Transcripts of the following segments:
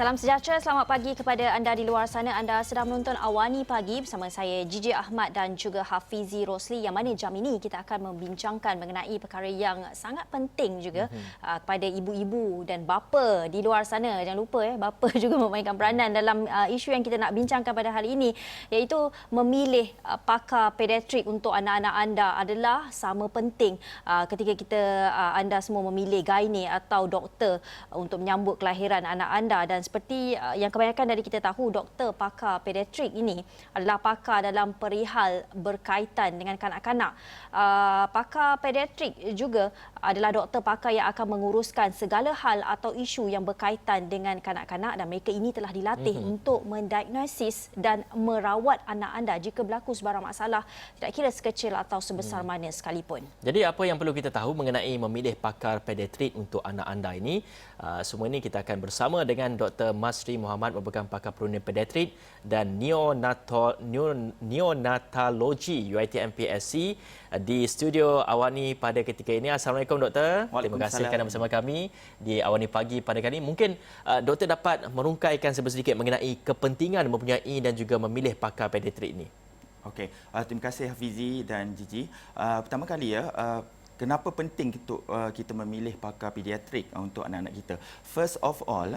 Salam sejahtera, selamat pagi kepada anda di luar sana. Anda sedang menonton Awani Pagi bersama saya Gigi Ahmad dan juga Hafizi Rosli, yang mana jam ini kita akan membincangkan mengenai perkara yang sangat penting juga kepada ibu-ibu dan bapa di luar sana. Jangan lupa bapa juga memainkan peranan dalam isu yang kita nak bincangkan pada hari ini, iaitu memilih pakar pediatrik untuk anak-anak anda adalah sama penting ketika anda semua memilih gynae atau doktor untuk menyambut kelahiran anak anda. Dan seperti yang kebanyakan dari kita tahu, doktor pakar pediatrik ini adalah pakar dalam perihal berkaitan dengan kanak-kanak. Pakar pediatrik juga adalah doktor pakar yang akan menguruskan segala hal atau isu yang berkaitan dengan kanak-kanak, dan mereka ini telah dilatih untuk mendiagnosis dan merawat anak anda jika berlaku sebarang masalah, tidak kira sekecil atau sebesar mana sekalipun. Jadi apa yang perlu kita tahu mengenai memilih pakar pediatrik untuk anak anda ini? Semua ini kita akan bersama dengan Dr. Masri Muhammad, merupakan pakar perundingan pediatrik dan neonatologi UiTM PSC di studio Awani pada ketika ini. Assalamualaikum Doktor. Terima kasih kerana bersama kami di Awani Pagi pada kali ini. Mungkin Doktor dapat merungkaikan sedikit mengenai kepentingan mempunyai dan juga memilih pakar pediatrik ini. Okey, terima kasih Hafizi dan Gigi. Pertama kali kenapa penting kita memilih pakar pediatrik untuk anak-anak kita? First of all,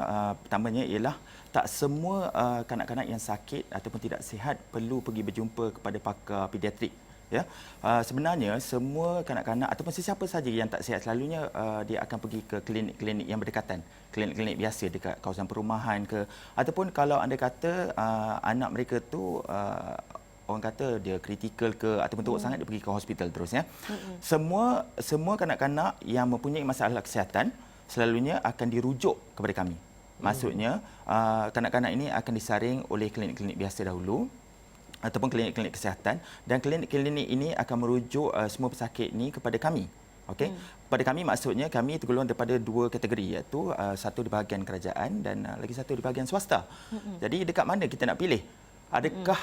pertamanya ialah tak semua kanak-kanak yang sakit ataupun tidak sihat perlu pergi berjumpa kepada pakar pediatrik. Ya, sebenarnya semua kanak-kanak ataupun sesiapa saja yang tak sihat, selalunya dia akan pergi ke klinik-klinik yang berdekatan, klinik-klinik biasa dekat kawasan perumahan ke, ataupun kalau anda kata anak mereka tu orang kata dia kritikal ke ataupun teruk sangat, dia pergi ke hospital terus ya. Semua kanak-kanak yang mempunyai masalah kesihatan selalunya akan dirujuk kepada kami. Maksudnya kanak-kanak ini akan disaring oleh klinik-klinik biasa dahulu ataupun klinik-klinik kesihatan, dan klinik-klinik ini akan merujuk semua pesakit ini kepada kami. Okey. Pada kami maksudnya kami tergolong daripada dua kategori, iaitu satu di bahagian kerajaan dan lagi satu di bahagian swasta. Jadi dekat mana kita nak pilih? Adakah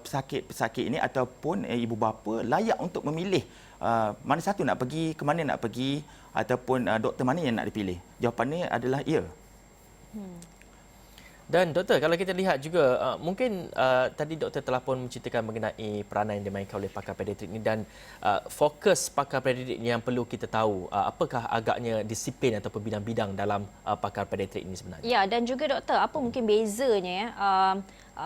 pesakit-pesakit ini ataupun ibu bapa layak untuk memilih mana satu nak pergi, ke mana nak pergi, ataupun doktor mana yang nak dipilih? Jawapannya adalah ya. Dan Doktor, kalau kita lihat juga, mungkin tadi Doktor telah pun menceritakan mengenai peranan yang dimainkan oleh pakar pediatrik ini, dan fokus pakar pediatrik ini yang perlu kita tahu, apakah agaknya disiplin ataupun bidang-bidang dalam pakar pediatrik ini sebenarnya? Ya, dan juga Doktor, apa mungkin bezanya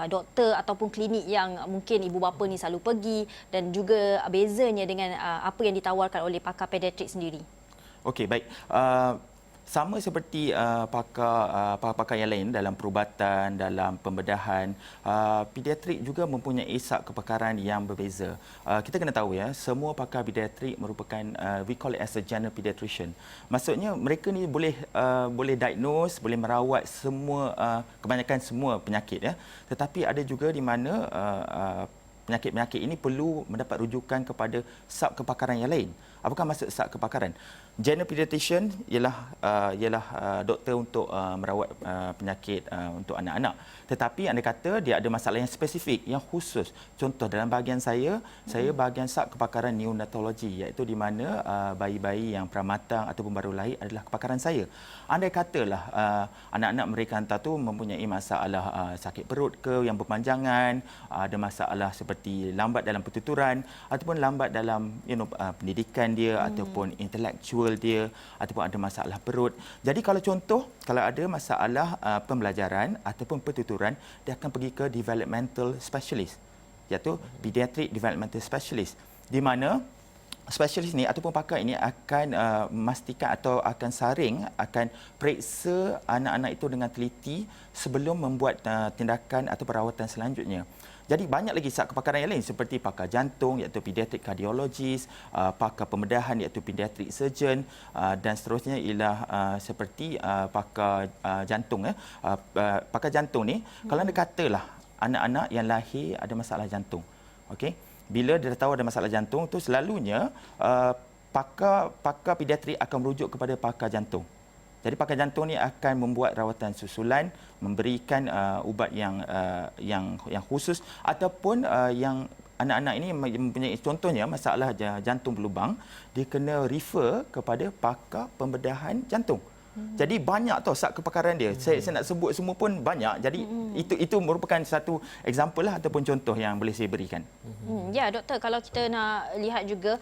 doktor ataupun klinik yang mungkin ibu bapa ni selalu pergi, dan juga bezanya dengan apa yang ditawarkan oleh pakar pediatrik sendiri? Okey, baik. Sama seperti pakar-pakar yang lain dalam perubatan, dalam pembedahan, pediatrik juga mempunyai sak kepakaran yang berbeza. Kita kena tahu ya, semua pakar pediatrik merupakan we call it as a general pediatrician. Maksudnya mereka ni boleh diagnose, boleh merawat semua kebanyakan semua penyakit ya. Tetapi ada juga di mana penyakit-penyakit ini perlu mendapat rujukan kepada sub kepakaran yang lain. Apakah maksud sub kepakaran? General pediatrician ialah doktor untuk merawat penyakit untuk anak-anak. Tetapi anda kata dia ada masalah yang spesifik, yang khusus. Contoh dalam bahagian saya bahagian sub kepakaran neonatologi, iaitu di mana bayi-bayi yang pramatang ataupun baru lahir adalah kepakaran saya. Anda katalah anak-anak mereka hantar tu mempunyai masalah sakit perut ke yang berpanjangan, ada masalah seperti lambat dalam pertuturan ataupun lambat dalam pendidikan dia ataupun intelektual dia, ataupun ada masalah perut. Jadi kalau ada masalah pembelajaran ataupun pertuturan, dia akan pergi ke developmental specialist, iaitu pediatric developmental specialist, di mana spesialis ini ataupun pakar ini akan memastikan atau akan periksa anak-anak itu dengan teliti sebelum membuat tindakan atau perawatan selanjutnya. Jadi banyak lagi kepakaran yang lain seperti pakar jantung, iaitu pediatric cardiologist, pakar pembedahan iaitu pediatric surgeon, dan seterusnya ialah seperti pakar jantung. Pakar jantung ni, kalau anda katalah anak-anak yang lahir ada masalah jantung, okey, bila dia tahu ada masalah jantung tu selalunya pakar pediatrik akan merujuk kepada pakar jantung. Jadi pakar jantung ni akan membuat rawatan susulan, memberikan ubat yang khusus, ataupun yang anak-anak ini mempunyai contohnya masalah jantung berlubang, dia kena refer kepada pakar pembedahan jantung. Jadi banyak tau sat kepakaran dia. Saya nak sebut semua pun banyak. Jadi itu merupakan satu example lah ataupun contoh yang boleh saya berikan. Ya, doktor, kalau kita nak lihat juga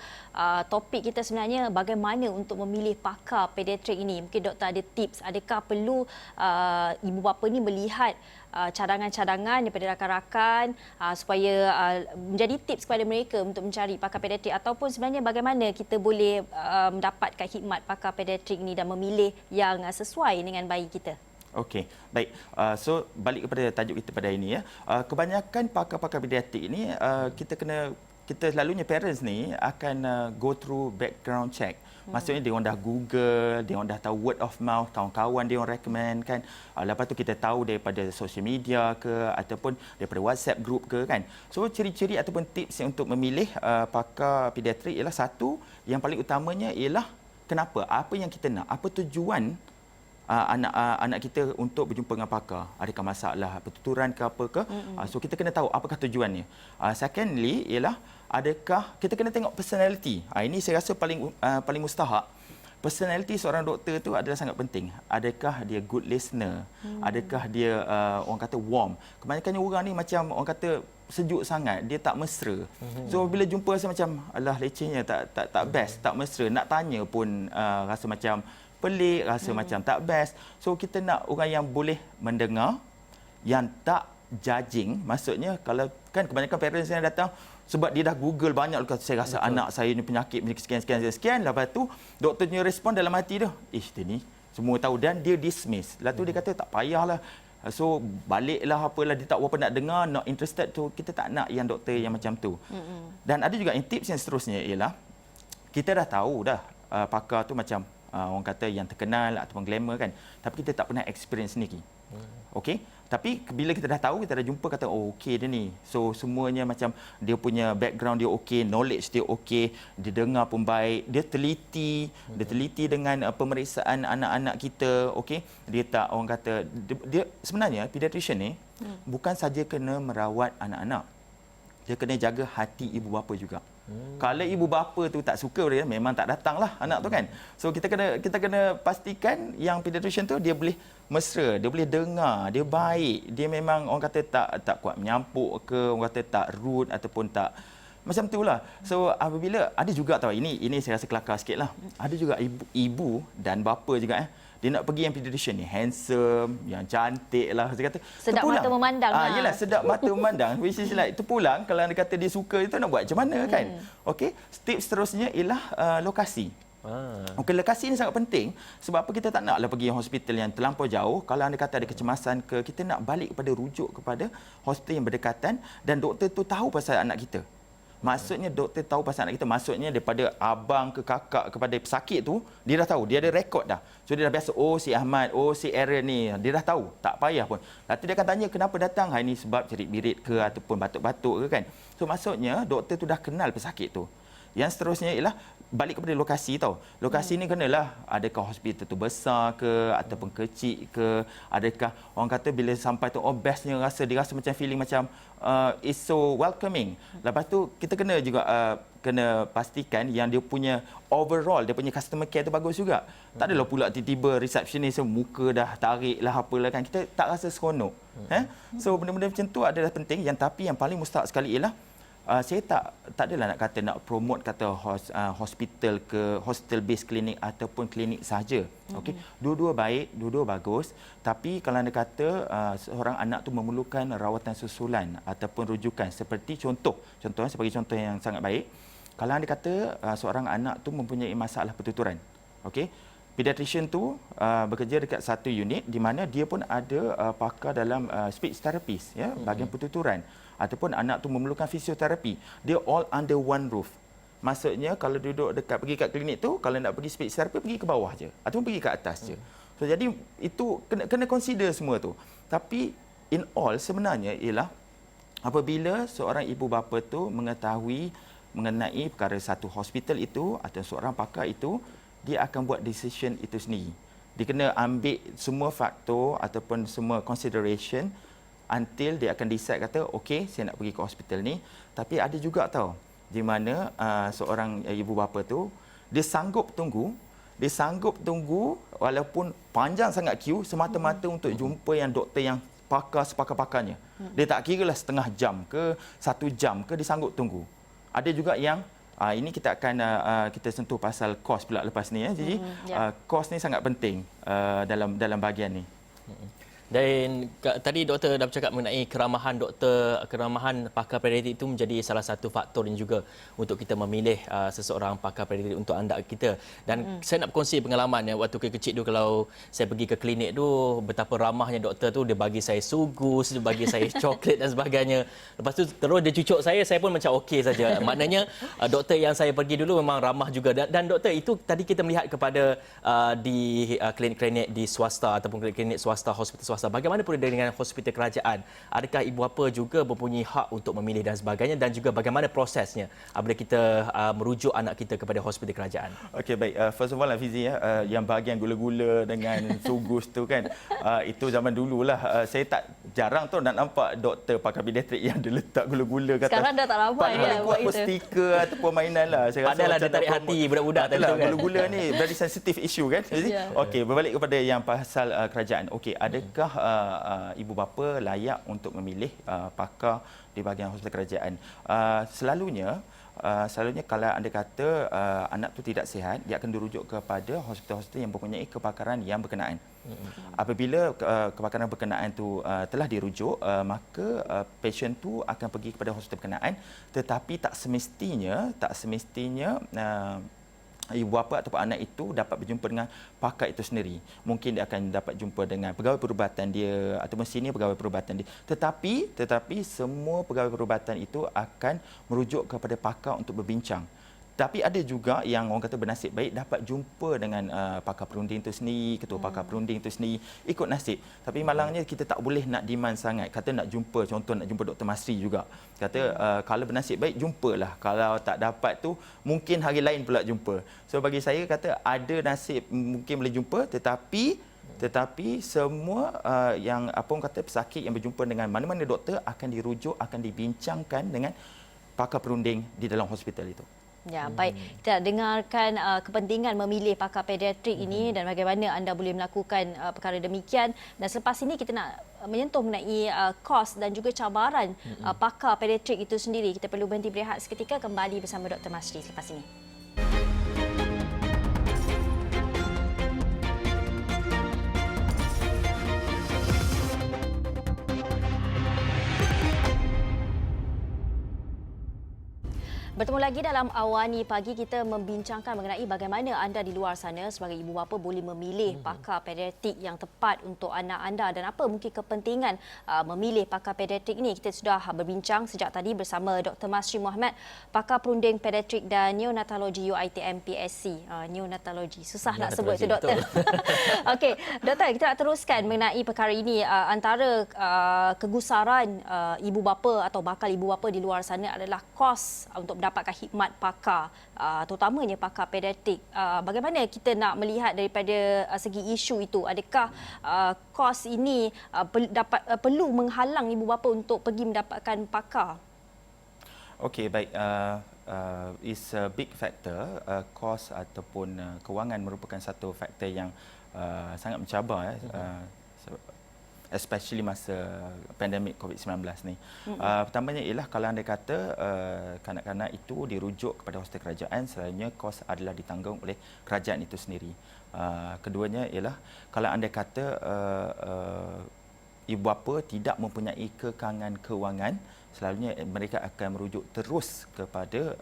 topik kita sebenarnya bagaimana untuk memilih pakar pediatrik ini. Mungkin doktor ada tips, adakah perlu ibu bapa ni melihat cadangan-cadangan daripada rakan-rakan supaya menjadi tips kepada mereka untuk mencari pakar pediatrik, ataupun sebenarnya bagaimana kita boleh mendapatkan khidmat pakar pediatrik ini dan memilih yang sesuai dengan bayi kita? Okey, baik. So balik kepada tajuk kita pada ini ya. Kebanyakan pakar-pakar pediatrik ini kita selalunya parents ni akan go through background check. Maksudnya dia orang dah Google, dia orang dah tahu word of mouth, kawan-kawan dia orang recommend kan. Lepas tu kita tahu daripada social media ke ataupun daripada WhatsApp group ke kan. So ciri-ciri ataupun tips untuk memilih pakar pediatrik ialah satu, yang paling utamanya ialah kenapa? Apa yang kita nak? Apa tujuan anak kita untuk berjumpa dengan pakar? Adakah masalah pertuturan ke apa ke? So kita kena tahu apakah tujuannya. Secondly ialah adakah kita kena tengok personality. Ini saya rasa paling mustahak. Personality seorang doktor tu adalah sangat penting. Adakah dia good listener? Adakah dia orang kata warm? Kebanyakannya orang ni macam orang kata sejuk sangat, dia tak mesra. So bila jumpa rasa macam alah lecehnya, tak best, tak mesra. Nak tanya pun rasa macam pelik, rasa macam tak best. So kita nak orang yang boleh mendengar, yang tak judging. Maksudnya kalau kan kebanyakan parents yang datang sebab dia dah Google banyak, saya rasa anak saya ni penyakit sekian. Lepas tu doktornya respon dalam hati dia, dia ni semua tahu, dan dia dismiss. Lepas tu dia kata tak payahlah. So baliklah apalah, dia tak berapa nak dengar, not interested tu. Kita tak nak yang doktor yang macam tu. Dan ada juga yang tips yang seterusnya ialah kita dah tahu dah pakar tu macam orang kata yang terkenal ataupun glamour kan, tapi kita tak pernah experience sendiri. Okey, tapi bila kita dah tahu, kita dah jumpa, kata oh okey dia ni, so semuanya macam dia punya background dia okey, knowledge dia okey, dia dengar pun baik, dia teliti dengan pemeriksaan anak-anak kita. Okey, dia tak orang kata dia sebenarnya pediatrician ni bukan saja kena merawat anak-anak, dia kena jaga hati ibu bapa juga. Kalau ibu bapa tu tak suka dia, memang tak datanglah anak tu kan. So kita kena pastikan yang pediatrician tu dia boleh mesra, dia boleh dengar, dia baik, dia memang orang kata tak kuat menyampuk ke, orang kata tak rude ataupun tak macam itulah. So apabila ada juga tahu, ini saya rasa kelakar sikitlah. Ada juga ibu dan bapa juga dia nak pergi yang pediatrician ni handsome, yang cantik lah. Saya kata sedap terpulang. Mata memandang. Yelah, sedap mata memandang. Which is like terpulang kalau anda kata dia suka, itu nak buat macam mana kan? Okey, tips seterusnya ialah lokasi. Okey, lokasi ni sangat penting. Sebab apa kita tak naklah pergi hospital yang terlampau jauh. Kalau anda kata ada kecemasan ke, kita nak balik kepada rujuk kepada hospital yang berdekatan dan doktor tu tahu pasal anak kita. Maksudnya doktor tahu pasal anak kita, maksudnya daripada abang ke kakak kepada pesakit tu, dia dah tahu, dia ada rekod dah. So dia dah biasa, oh si Ahmad, oh si Aaron ni, dia dah tahu, tak payah pun. Lepas tu dia akan tanya kenapa datang, hari ni sebab cerit-birit ke ataupun batuk-batuk ke kan. So maksudnya doktor tu dah kenal pesakit tu. Yang seterusnya ialah balik kepada lokasi tau. Lokasi ni kenalah, adakah hospital tu besar ke ataupun kecil ke, adakah orang kata bila sampai tu bestnya dia rasa macam feeling macam it's so welcoming. Lepas tu kita kena juga kena pastikan yang dia punya overall, dia punya customer care tu bagus juga. Tak adalah pula tiba-tiba receptionist muka dah tarik lah apalah kan, kita tak rasa seronok. So benda-benda macam tu adalah penting. Tapi yang paling mustahak sekali ialah saya tak adalah nak kata nak promote kata hospital ke hostel based klinik ataupun klinik sahaja. Okey, dua-dua baik, dua-dua bagus, tapi kalau anda kata seorang anak tu memerlukan rawatan susulan ataupun rujukan, seperti contohnya sebagai contoh yang sangat baik, kalau anda kata seorang anak tu mempunyai masalah pertuturan. Okey, pediatrician tu bekerja dekat satu unit di mana dia pun ada pakar dalam speech therapist ya, bahagian pertuturan, ataupun anak tu memerlukan fisioterapi. Dia all under one roof. Maksudnya kalau duduk pergi kat klinik tu, kalau nak pergi speech therapy pergi ke bawah je ataupun pergi ke atas je. So jadi itu kena consider semua tu. Tapi in all sebenarnya ialah apabila seorang ibu bapa tu mengetahui mengenai perkara satu hospital itu atau seorang pakar itu, dia akan buat decision itu sendiri. Dia kena ambil semua faktor ataupun semua consideration until dia akan decide kata okey saya nak pergi ke hospital ni. Tapi ada juga tahu di mana seorang ibu bapa tu dia sanggup tunggu dia sanggup tunggu walaupun panjang sangat queue semata-mata untuk jumpa yang doktor yang pakar sepakar-pakarnya. Dia tak kiralah setengah jam ke 1 jam ke, dia sanggup tunggu. Ada juga yang ini kita akan kita sentuh pasal kos pula lepas ni ya. Jadi kos ni sangat penting dalam bahagian ni. Dan tadi doktor dah bercakap mengenai keramahan doktor, keramahan pakar pediatrik itu menjadi salah satu faktor juga untuk kita memilih seseorang pakar pediatrik untuk anak kita. Dan saya nak berkongsi pengalaman ya, waktu kecil tu kalau saya pergi ke klinik tu, betapa ramahnya doktor tu, dia bagi saya sugus, dia bagi saya coklat dan sebagainya. Lepas tu terus dia cucuk saya pun macam okey saja. Maknanya doktor yang saya pergi dulu memang ramah juga. Dan doktor itu tadi kita melihat kepada di klinik-klinik di swasta ataupun klinik swasta, hospital swasta. Bagaimana pula dengan hospital kerajaan? Adakah ibu bapa juga mempunyai hak untuk memilih dan sebagainya, dan juga bagaimana prosesnya apabila kita merujuk anak kita kepada hospital kerajaan? Okey, baik. First of all, Hafizi, yang bahagian gula-gula dengan sugus tu kan, itu zaman dululah. Saya tak jarang tu nak nampak doktor pakar pediatrik yang dia letak gula-gula kata. Sekarang dah tak ramai ya buat itu. Stiker ataupun mainan lah. Saya rasa Padahal dia tarik hati budak-budak tadi tu kan. Gula-gula ni very sensitive issue kan. Okey, berbalik kepada yang pasal kerajaan. Okey, adakah ibu bapa layak untuk memilih pakar di bahagian hospital kerajaan? Selalunya kalau anda kata anak tu tidak sihat, dia akan dirujuk kepada hospital-hospital yang mempunyai kepakaran yang berkenaan. Apabila kepakaran berkenaan tu telah dirujuk, maka pasien tu akan pergi kepada hospital berkenaan, tetapi tak semestinya ibu bapa ataupun anak itu dapat berjumpa dengan pakar itu sendiri. Mungkin dia akan dapat jumpa dengan pegawai perubatan dia ataupun senior pegawai perubatan dia. Tetapi semua pegawai perubatan itu akan merujuk kepada pakar untuk berbincang. Tapi ada juga yang orang kata bernasib baik dapat jumpa dengan pakar perunding itu sendiri, ketua pakar perunding itu sendiri, ikut nasib. Tapi malangnya kita tak boleh nak demand sangat. Kata nak jumpa, contoh nak jumpa Dr. Masri juga. Kata kalau bernasib baik jumpalah. Kalau tak dapat tu mungkin hari lain pula jumpa. So bagi saya kata ada nasib mungkin boleh jumpa, tetapi semua yang apa orang kata pesakit yang berjumpa dengan mana-mana doktor akan dirujuk, akan dibincangkan dengan pakar perunding di dalam hospital itu. Ya, baik. Kita dengarkan kepentingan memilih pakar pediatrik ini dan bagaimana anda boleh melakukan perkara demikian. Dan selepas ini kita nak menyentuh mengenai kos dan juga cabaran pakar pediatrik itu sendiri. Kita perlu berhenti berehat seketika, kembali bersama Dr. Masri selepas ini. Bertemu lagi dalam Awani Pagi, kita membincangkan mengenai bagaimana anda di luar sana sebagai ibu bapa boleh memilih pakar pediatrik yang tepat untuk anak anda dan apa mungkin kepentingan memilih pakar pediatrik ini. Kita sudah berbincang sejak tadi bersama Dr. Masri Mohamed, pakar perunding pediatrik dan neonatologi UiTM PSC. Neonatologi, susah nak sebut itu doktor. Okey, doktor, kita nak teruskan mengenai perkara ini. Antara kegusaran ibu bapa atau bakal ibu bapa di luar sana adalah kos untuk mendapatkan khidmat pakar, terutamanya pakar pediatrik. Bagaimana kita nak melihat daripada segi isu itu? Adakah kos ini perlu menghalang ibu bapa untuk pergi mendapatkan pakar? Okey, baik. Is a big factor. Kos ataupun kewangan merupakan satu faktor yang sangat mencabar. Especially masa pandemik COVID-19 ni. Pertamanya ialah kalau anda kata kanak-kanak itu dirujuk kepada hospital kerajaan, selalunya kos adalah ditanggung oleh kerajaan itu sendiri. Keduanya ialah kalau anda kata ibu bapa tidak mempunyai kekangan kewangan, selalunya mereka akan merujuk terus kepada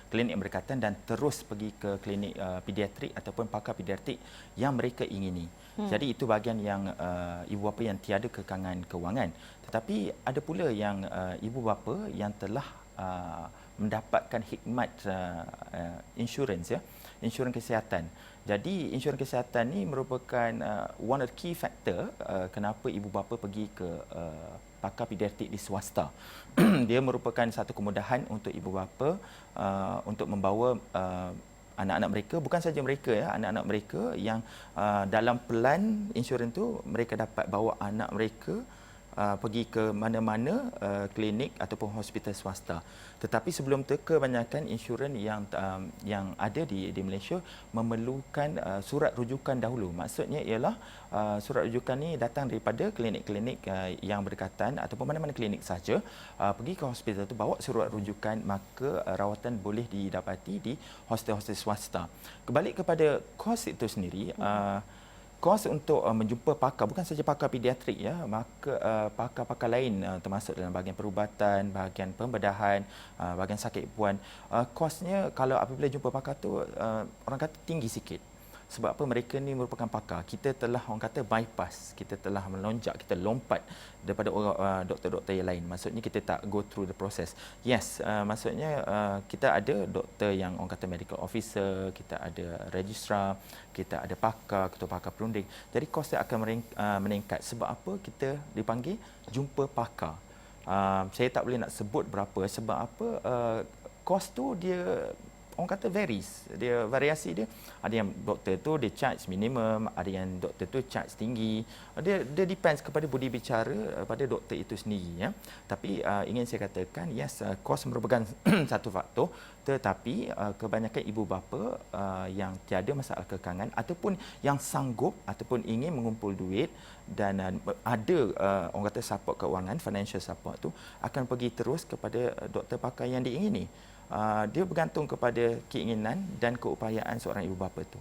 klinik yang berdekatan dan terus pergi ke klinik pediatrik ataupun pakar pediatrik yang mereka ingini. Jadi itu bahagian yang ibu bapa yang tiada kekangan kewangan. Tetapi ada pula yang ibu bapa yang telah mendapatkan khidmat insurans, ya, insurans kesihatan. Jadi insurans kesihatan ni merupakan one of the key factor kenapa ibu bapa pergi ke pakar pediatrik di swasta. Dia merupakan satu kemudahan untuk ibu bapa untuk membawa anak-anak mereka, bukan saja mereka, ya, anak-anak mereka yang dalam pelan insurans tu mereka dapat bawa anak mereka pergi ke mana-mana klinik ataupun hospital swasta. Tetapi sebelum itu kebanyakan insurans yang ada di Malaysia memerlukan surat rujukan dahulu. Maksudnya ialah surat rujukan ni datang daripada klinik-klinik yang berdekatan ataupun mana-mana klinik saja, pergi ke hospital itu bawa surat rujukan, maka rawatan boleh didapati di hostel-hostel swasta. Kebalik kepada kos itu sendiri, kos untuk menjumpa pakar, bukan saja pakar pediatrik ya, maka pakar-pakar lain termasuk dalam bahagian perubatan, bahagian pembedahan, bahagian sakit puan, kosnya kalau apabila jumpa pakar tu orang kata tinggi sikit. Sebab apa? Mereka ni merupakan pakar. Kita telah orang kata bypass, kita telah melonjak, kita lompat daripada doktor-doktor yang lain. Maksudnya kita tak go through the process. Yes, maksudnya kita ada doktor yang orang kata medical officer, kita ada registrar, kita ada pakar, ketua pakar perunding. Jadi kos dia akan meningkat. Sebab apa? Kita dipanggil jumpa pakar. Saya tak boleh nak sebut berapa sebab apa? Kos tu dia orang kata varies, dia variasi dia. Ada yang doktor tu dia charge minimum, ada yang doktor tu charge tinggi. Dia depends kepada budi bicara pada doktor itu sendiri ya. Tapi ingin saya katakan yes, kos merupakan satu faktor, tetapi kebanyakan ibu bapa yang tiada masalah kekangan ataupun yang sanggup ataupun ingin mengumpul duit dan ada orang kata support keuangan, financial support tu akan pergi terus kepada doktor pakar yang diingini. Dia bergantung kepada keinginan dan keupayaan seorang ibu bapa itu.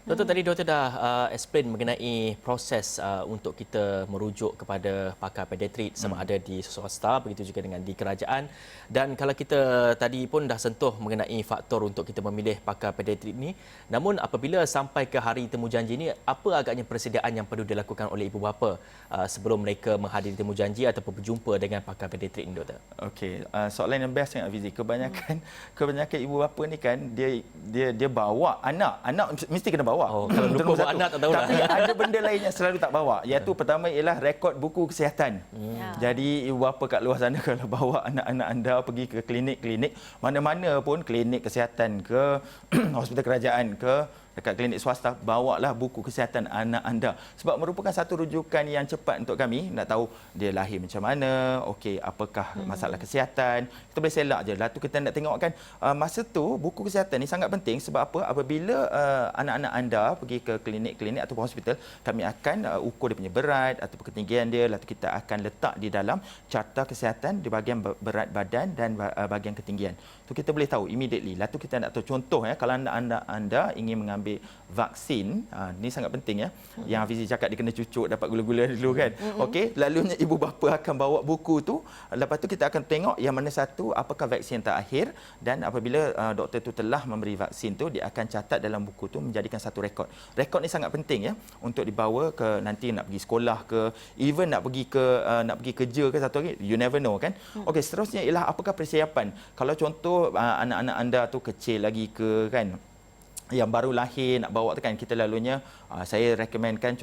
Doktor, tadi doktor dah explain mengenai proses untuk kita merujuk kepada pakar pediatrik sama ada di swasta, begitu juga dengan di kerajaan. Dan kalau kita tadi pun dah sentuh mengenai faktor untuk kita memilih pakar pediatrik ni, namun apabila sampai ke hari temujanji ni, apa agaknya persediaan yang perlu dilakukan oleh ibu bapa sebelum mereka menghadiri temujanji ataupun berjumpa dengan pakar pediatrik ni, doktor? Okey, soalan yang best sangat, Fizi. Kebanyakan ibu bapa ni kan dia bawa anak mesti kena bawa. Kalau lupa bawa anak tak tahu. Tapi ada benda lain yang selalu tak bawa, iaitu pertama ialah rekod buku kesihatan. Jadi ibu bapa kat luar sana kalau bawa anak-anak anda pergi ke klinik-klinik mana-mana pun, klinik kesihatan ke hospital kerajaan ke dekat klinik swasta, bawalah buku kesihatan anak anda. Sebab merupakan satu rujukan yang cepat untuk kami nak tahu dia lahir macam mana, okey, apakah masalah kesihatan. Kita boleh selak je. Lalu kita nak tengok kan masa tu buku kesihatan ni sangat penting. Sebab apa? Apabila anak-anak anda pergi ke klinik-klinik atau hospital, kami akan ukur dia punya berat atau ketinggian dia. Lalu kita akan letak di dalam carta kesihatan di bahagian berat badan dan bahagian ketinggian. Tu kita boleh tahu immediately. Lalu kita nak tahu contoh kalau anak-anak anda ingin mengambil vaksin, ni sangat penting ya. Yang Hafizi cakap dia kena cucuk dapat gula-gula dulu kan. Okey, lalunya ibu bapa akan bawa buku tu. Lepas tu kita akan tengok yang mana satu apakah vaksin terakhir, dan apabila doktor tu telah memberi vaksin tu, dia akan catat dalam buku tu menjadikan satu rekod. Rekod ni sangat penting ya untuk dibawa ke nanti nak pergi sekolah ke, even nak pergi kerja ke satu hari, you never know kan. Okey, seterusnya ialah apakah persiapan. Kalau contoh anak-anak anda tu kecil lagi ke kan, yang baru lahir nak bawa tu kan, kita lalunya saya rekomenkan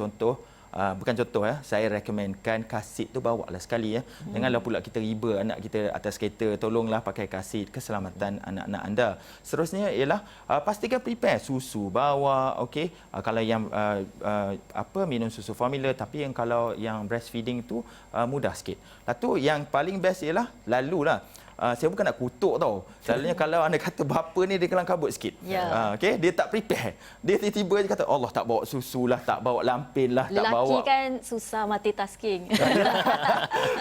saya rekomenkan kasit tu bawa lah sekali ya. Janganlah pula kita riba anak kita atas kereta, tolonglah pakai kasit keselamatan anak-anak anda. Seterusnya ialah pastikan prepare susu bawa, okey. Kalau yang minum susu formula, tapi yang kalau yang breastfeeding tu mudah sikit. Lalu yang paling best ialah lalulah saya bukan nak kutuk tau. Selalunya kalau anda kata bapa ni dia kelang kabut sikit. Okey, dia tak prepare. Dia tiba-tiba je kata Allah tak bawa susu lah, tak bawa lampin lah, tak bawa. Lelaki kan susah multitasking.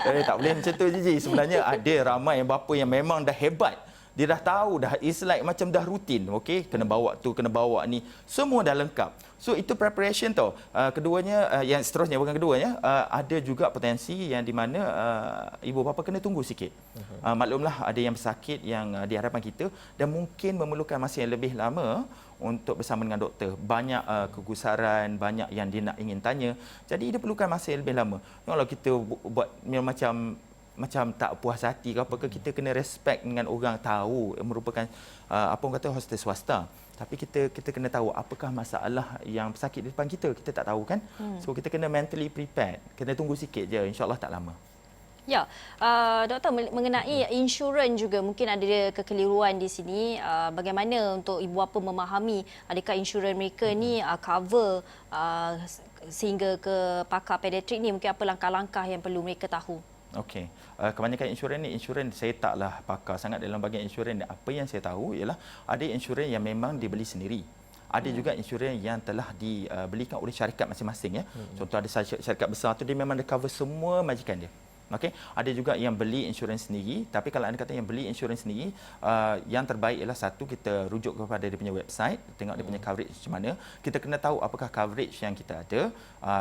Tak boleh macam tu Gigi. Sebenarnya ada ramai yang bapa yang memang dah hebat. Dia dah tahu dah, it's like macam dah rutin. Okey, kena bawa tu, kena bawa ni, semua dah lengkap. So itu preparation tau. Keduanya, yang seterusnya bukan keduanya, ada juga potensi yang di mana ibu bapa kena tunggu sikit. Maklumlah ada yang bersakit yang di hadapan kita dan mungkin memerlukan masa yang lebih lama untuk bersama dengan doktor. Banyak kegusaran, banyak yang dia nak ingin tanya. Jadi dia perlukan masa yang lebih lama. Kalau kita buat macam tak puas hati ke apa ke, kita kena respect dengan orang tahu merupakan orang kata hospital swasta, tapi kita kena tahu apakah masalah yang pesakit di depan kita tak tahu kan. So kita kena mentally prepared, kena tunggu sikit je, insya-Allah tak lama. Ya, doktor, mengenai insurans juga mungkin ada kekeliruan di sini. Bagaimana untuk ibu bapa memahami adakah insurans mereka ni cover sehingga ke pakar pediatrik ni, mungkin apa langkah-langkah yang perlu mereka tahu? Okey, kebanyakan insurans saya taklah pakar sangat dalam bahagian insurans. Apa yang saya tahu ialah ada insurans yang memang dibeli sendiri. Ada juga insurans yang telah dibelikan oleh syarikat masing-masing ya. Contoh ada syarikat besar tu dia memang dia cover semua majikan dia. Okey, ada juga yang beli insurans sendiri, tapi kalau anda kata yang beli insurans sendiri, yang terbaik ialah satu, kita rujuk kepada dia punya website, tengok dia punya coverage macam mana. Kita kena tahu apakah coverage yang kita ada.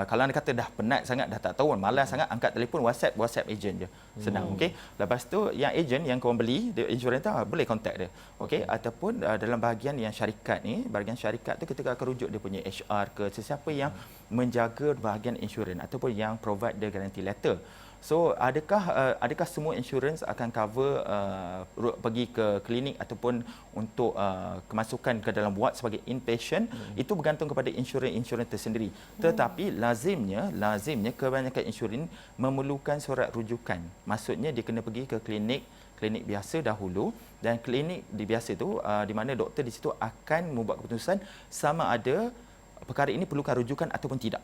Kalau anda kata dah penat sangat, dah tak tahu, malas sangat, angkat telefon WhatsApp agent je. Senang, okey. Lepas tu yang agent yang kau beli insurans tu boleh contact dia. Okey, ataupun dalam bahagian yang syarikat ni, bahagian syarikat tu kita akan rujuk dia punya HR ke sesiapa yang menjaga bahagian insurans ataupun yang provide the guarantee letter. So adakah semua insurans akan cover pergi ke klinik ataupun untuk kemasukan ke dalam ward sebagai inpatient? Itu bergantung kepada insurans tersendiri. Tetapi lazimnya kebanyakan insurans memerlukan surat rujukan. Maksudnya dia kena pergi ke klinik biasa dahulu, dan klinik biasa itu di mana doktor di situ akan membuat keputusan sama ada perkara ini perlukan rujukan ataupun tidak.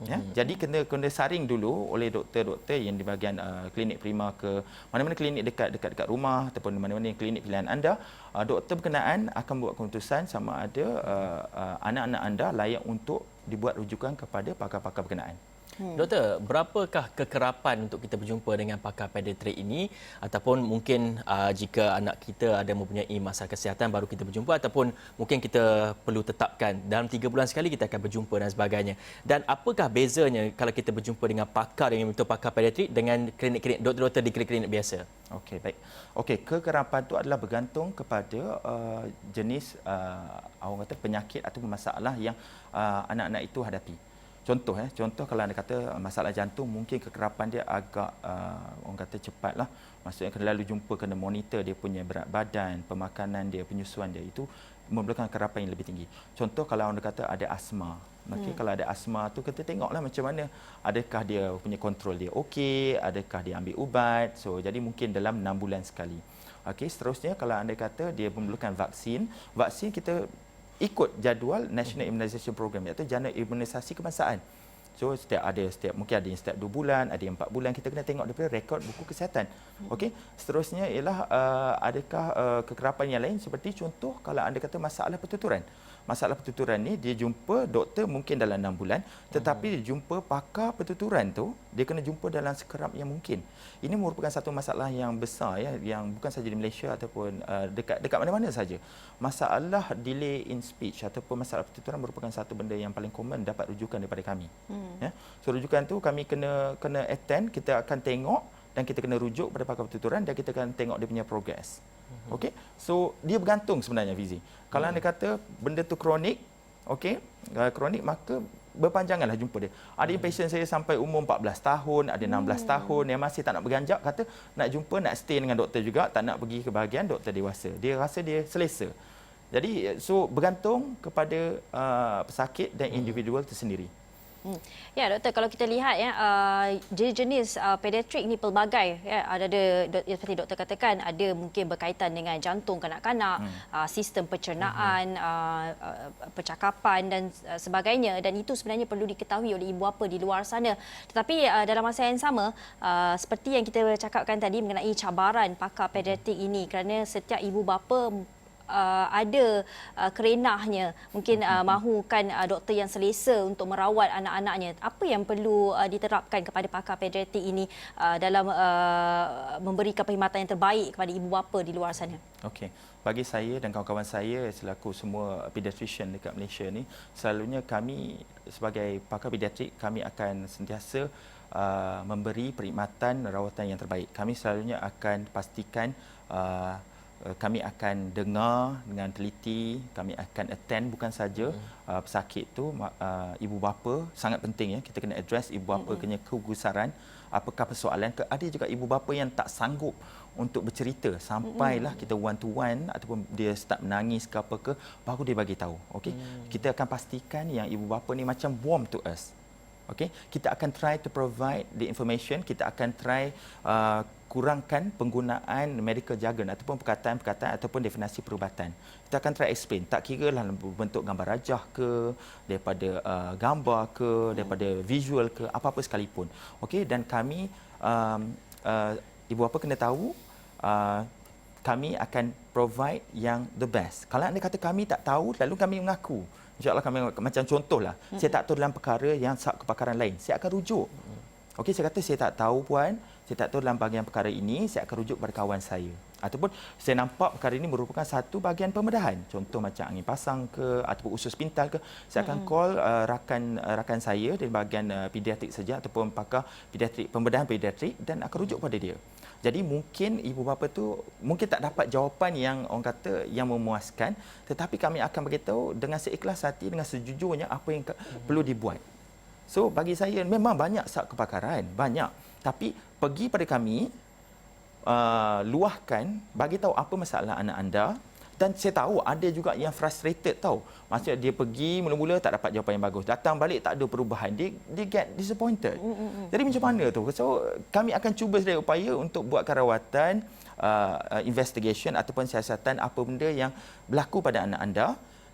Ya, jadi kena saring dulu oleh doktor-doktor yang di bahagian klinik prima ke mana-mana klinik dekat rumah ataupun mana-mana klinik pilihan anda. Doktor berkenaan akan buat keputusan sama ada anak-anak anda layak untuk dibuat rujukan kepada pakar-pakar berkenaan. Doktor, berapakah kekerapan untuk kita berjumpa dengan pakar pediatrik ini, ataupun mungkin jika anak kita ada mempunyai masalah kesihatan baru kita berjumpa, ataupun mungkin kita perlu tetapkan dalam 3 bulan sekali kita akan berjumpa dan sebagainya. Dan apakah bezanya kalau kita berjumpa dengan pakar yang betul pakar pediatrik dengan klinik-klinik doktor-doktor di klinik-klinik biasa? Okey, baik. Okey, kekerapan itu adalah bergantung kepada jenis orang kata penyakit atau masalah yang anak-anak itu hadapi. Contoh kalau anda kata masalah jantung, mungkin kekerapan dia agak orang kata cepatlah. Maksudnya kena lalu jumpa, kena monitor dia punya berat badan, pemakanan dia, penyusuan dia, itu memerlukan kekerapan yang lebih tinggi. Contoh kalau anda kata ada asma. Okey, kalau ada asma tu kita tengoklah macam mana, adakah dia punya kontrol dia okey, adakah dia ambil ubat. So jadi mungkin dalam 6 bulan sekali. Okey, seterusnya kalau anda kata dia memerlukan vaksin kita ikut jadual National Immunisation Program, iaitu jana imunisasi kebangsaan. So mungkin ada yang setiap 2 bulan, ada yang 4 bulan, kita kena tengok daripada rekod buku kesihatan. Okey, seterusnya ialah adakah kekerapan yang lain, seperti contoh kalau anda kata masalah pertuturan. Masalah pertuturan ni dia jumpa doktor mungkin dalam 6 bulan, tetapi dia jumpa pakar pertuturan tu dia kena jumpa dalam sekerap yang mungkin. Ini merupakan satu masalah yang besar ya, yang bukan saja di Malaysia ataupun dekat mana-mana saja. Masalah delay in speech ataupun masalah pertuturan merupakan satu benda yang paling common dapat rujukan daripada kami. Ya. So rujukan tu kami kena attend, kita akan tengok dan kita kena rujuk pada pakar pertuturan dan kita akan tengok dia punya progress. Okey. So dia bergantung sebenarnya Fizi. Kalau anda kata benda tu kronik, okey, kronik, maka berpanjanganlah jumpa dia. Ada patient saya sampai umur 14 tahun, ada 16 tahun yang masih tak nak berganjak, kata nak jumpa, nak stay dengan doktor juga, tak nak pergi ke bahagian doktor dewasa. Dia rasa dia selesa. Jadi so bergantung kepada pesakit dan individual tersendiri. Ya, doktor, kalau kita lihat ya, jenis pediatrik ni pelbagai ya, ada seperti doktor katakan, ada mungkin berkaitan dengan jantung kanak-kanak, sistem pencernaan, percakapan dan sebagainya, dan itu sebenarnya perlu diketahui oleh ibu bapa di luar sana. Tetapi dalam masa yang sama, seperti yang kita cakapkan tadi mengenai cabaran pakar pediatrik ini, kerana setiap ibu bapa ada kerenahnya, mungkin mahukan doktor yang selesa untuk merawat anak-anaknya. Apa yang perlu diterapkan kepada pakar pediatrik ini dalam memberikan perkhidmatan yang terbaik kepada ibu bapa di luar sana? Okey, bagi saya dan kawan-kawan saya selaku semua pediatrician dekat Malaysia ni, selalunya kami sebagai pakar pediatrik, kami akan sentiasa memberi perkhidmatan rawatan yang terbaik. Kami selalunya akan pastikan kami akan dengar dengan teliti, kami akan attend bukan saja pesakit tu, ibu bapa sangat penting ya, kita kena address ibu bapa punya kegusaran, apakah persoalan ke. Ada juga ibu bapa yang tak sanggup untuk bercerita sampailah kita one to one ataupun dia start menangis ke apa ke, baru dia bagi tahu. Okey, kita akan pastikan yang ibu bapa ni macam warm to us. Okey, kita akan try to provide the information, kita akan try kurangkan penggunaan medical jargon ataupun perkataan-perkataan ataupun definisi perubatan. Kita akan try explain, tak kira lah bentuk gambar rajah ke, daripada gambar ke, daripada visual ke, apa-apa sekalipun. Okey, dan kami ibu bapa kena tahu kami akan provide yang the best. Kalau anda kata kami tak tahu, lalu kami mengaku. InsyaAllah kami, macam contohlah, saya tak tahu dalam perkara yang kepakaran lain, saya akan rujuk. Okey, saya kata saya tak tahu puan, saya tak tahu dalam bahagian perkara ini, saya akan rujuk kepada kawan saya. Ataupun saya nampak perkara ini merupakan satu bahagian pembedahan. Contoh macam angin pasang ke, ataupun usus pintal ke, saya akan call rakan saya dari bahagian pediatrik saja ataupun pakar pediatrik, pembedahan pediatrik dan akan rujuk kepada dia. Jadi mungkin ibu bapa tu mungkin tak dapat jawapan yang orang kata yang memuaskan, tetapi kami akan beritahu dengan seikhlas hati, dengan sejujurnya apa yang perlu dibuat. So bagi saya memang banyak kepakaran, banyak. Tapi pergi pada kami, luahkan, bagi tahu apa masalah anak anda. Dan saya tahu ada juga yang frustrated tahu. Maksudnya dia pergi mula-mula tak dapat jawapan yang bagus. Datang balik tak ada perubahan. Dia get disappointed. Jadi macam mana tu? So kami akan cuba sedaya upaya untuk buatkan rawatan, investigation ataupun siasatan apa benda yang berlaku pada anak anda.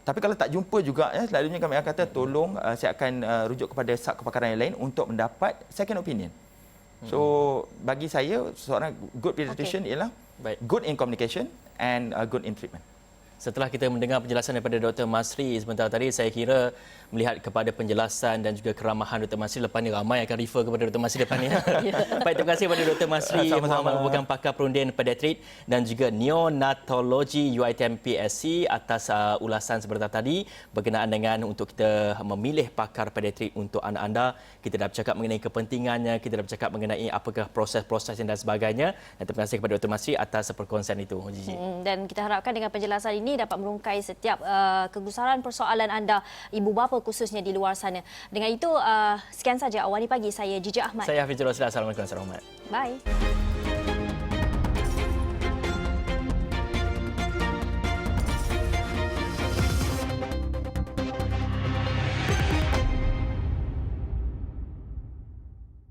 Tapi kalau tak jumpa juga, selalunya kami akan kata tolong saya akan rujuk kepada kepakaran yang lain untuk mendapat second opinion. So bagi saya seorang good pediatrician ialah good in communication and good in treatment. Setelah kita mendengar penjelasan daripada Dr. Masri sebentar tadi, saya kira melihat kepada penjelasan dan juga keramahan Dr. Masri, lepas ni ramai akan refer kepada Dr. Masri depan ni. Baik, terima kasih kepada Dr. Masri Muhammad, merupakan pakar perundian pediatrik dan juga neonatologi UiTM PSC atas ulasan sebentar tadi berkenaan dengan untuk kita memilih pakar pediatrik untuk anak anda. Kita dah bercakap mengenai kepentingannya, kita dah bercakap mengenai apakah proses-proses dan sebagainya. Dan terima kasih kepada Dr. Masri atas perkongsian itu. Gigi. Dan kita harapkan dengan penjelasan ini dapat merungkai setiap kegusaran persoalan anda, ibu bapa khususnya di luar sana. Dengan itu, sekian saja Awani Pagi. Saya Jijak Ahmad. Saya Hafizul Rosli. Assalamualaikum warahmatullahi wabarakatuh. Bye.